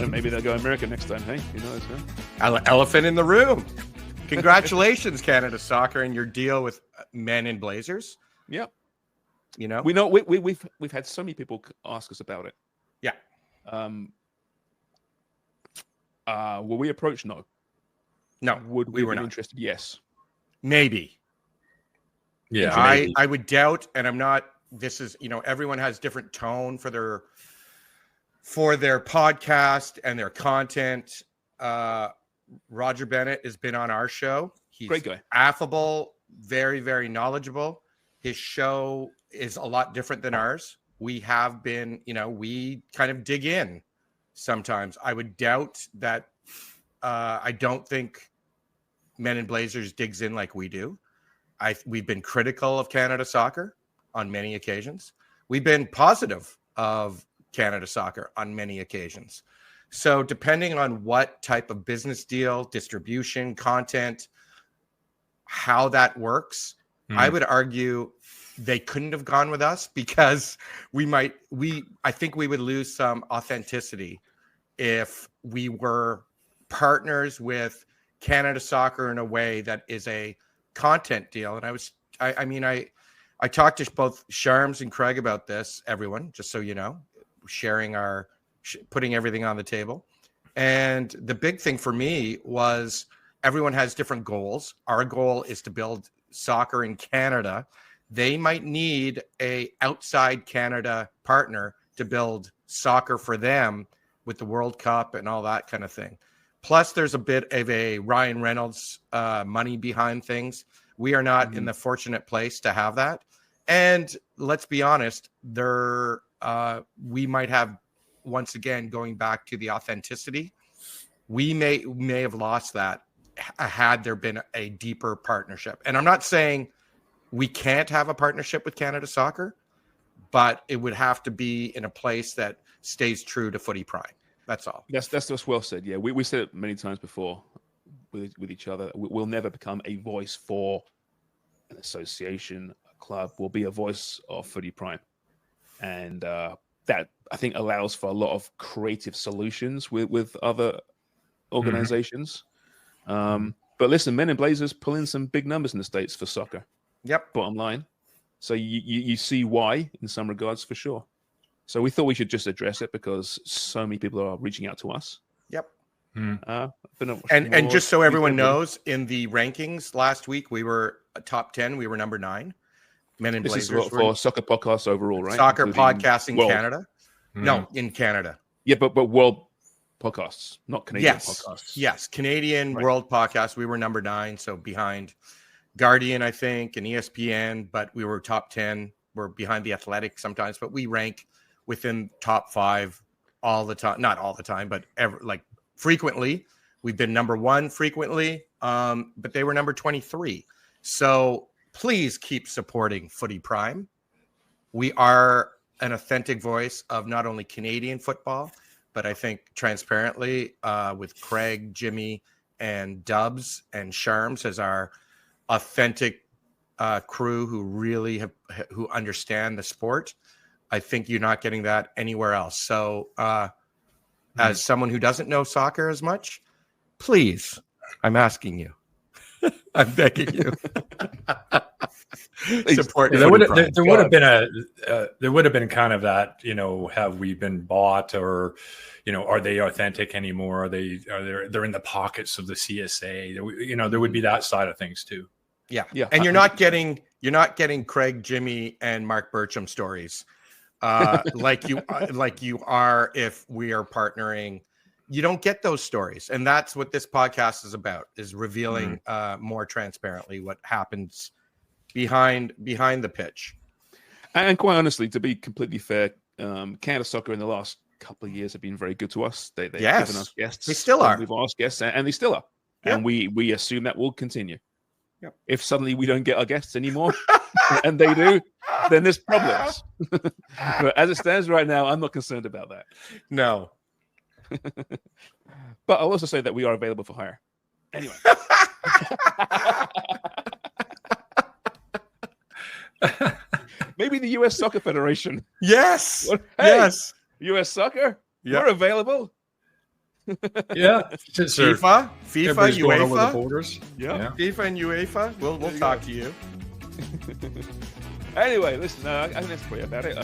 Maybe they'll go America next time. Hey, who knows? Huh? Elephant in the room. Congratulations, Canada Soccer, and your deal with Men in Blazers. Yep. You know, we've had so many people ask us about it. Yeah. Were we approached? No. Would we were not interested? Yes. Maybe. Yeah. I would doubt, and I'm not. This is, everyone has different tone for their podcast and their content. Roger Bennett has been on our show. He's great guy, affable, very, very knowledgeable. His show is a lot different than ours. We have been, we kind of dig in sometimes. I would doubt that. I don't think Men in Blazers digs in like we do. We've been critical of Canada Soccer on many occasions. We've been positive of Canada Soccer on many occasions. So depending on what type of business deal, distribution, content, how that works, I would argue they couldn't have gone with us because I think we would lose some authenticity if we were partners with Canada Soccer in a way that is a content deal. And I talked to both Sharms and Craig about this, everyone, just so you know, sharing putting everything on the table. And the big thing for me was everyone has different goals. Our goal is to build soccer in Canada. They might need a outside Canada partner to build soccer for them with the World Cup and all that kind of thing. Plus, there's a bit of a Ryan Reynolds money behind things. We are not in the fortunate place to have that. And let's be honest, we might have, once again, going back to the authenticity, we may have lost that had there been a deeper partnership. And I'm not saying we can't have a partnership with Canada Soccer, but it would have to be in a place that stays true to Footy Prime. That's all. That's well said. Yeah, we said it many times before with each other. We'll never become a voice for an association, a club. We'll be a voice of Footy Prime, and that I think allows for a lot of creative solutions with other organizations. But listen, Men in Blazers pull in some big numbers in the States for soccer. Yep. Bottom line. So you see why in some regards for sure. So we thought we should just address it because so many people are reaching out to us. Yep. And just so everyone knows, in the rankings last week, we were top 10. We were number 9. Men in Blazers. This is for soccer podcasts overall, right? Soccer podcasts in Canada. No, in Canada. Yeah, but world podcasts, not Canadian podcasts. Yes, Canadian world podcasts. We were number 9, so behind Guardian, I think, and ESPN, but we were top 10. We're behind The Athletic sometimes, but we rank within top 5 all the time. Not all the time, but frequently. We've been number 1 frequently, but they were number 23. So please keep supporting Footy Prime. We are an authentic voice of not only Canadian football, but I think transparently with Craig, Jimmy, and Dubs and Sharms as our authentic crew who understand the sport. I think you're not getting that anywhere else. So as someone who doesn't know soccer as much, please, I'm asking you. I'm begging you. Support. There would have been kind of that, have we been bought, or are they authentic anymore? They're in the pockets of the CSA. There would be that side of things too. Yeah. And you're not getting Craig, Jimmy, and Mark Burcham stories like you are if we are partnering. You don't get those stories, and that's what this podcast is about: is revealing more transparently what happens behind the pitch. And quite honestly, to be completely fair, Canada Soccer in the last couple of years have been very good to us. They've given us guests. They still are. We've asked guests, and they still are. Yep. And we assume that will continue. Yep. If suddenly we don't get our guests anymore, and they do, then there's problems. But as it stands right now, I'm not concerned about that. No. But I'll also say that we are available for hire. Anyway. Maybe the U.S. Soccer Federation. Yes. Hey, yes. U.S. Soccer. Yep. We're available. Yeah, just sort of FIFA, everybody's going over the UEFA, borders. Yeah. FIFA and UEFA. We'll There you talk go. to you. Anyway, listen, I think that's pretty about it.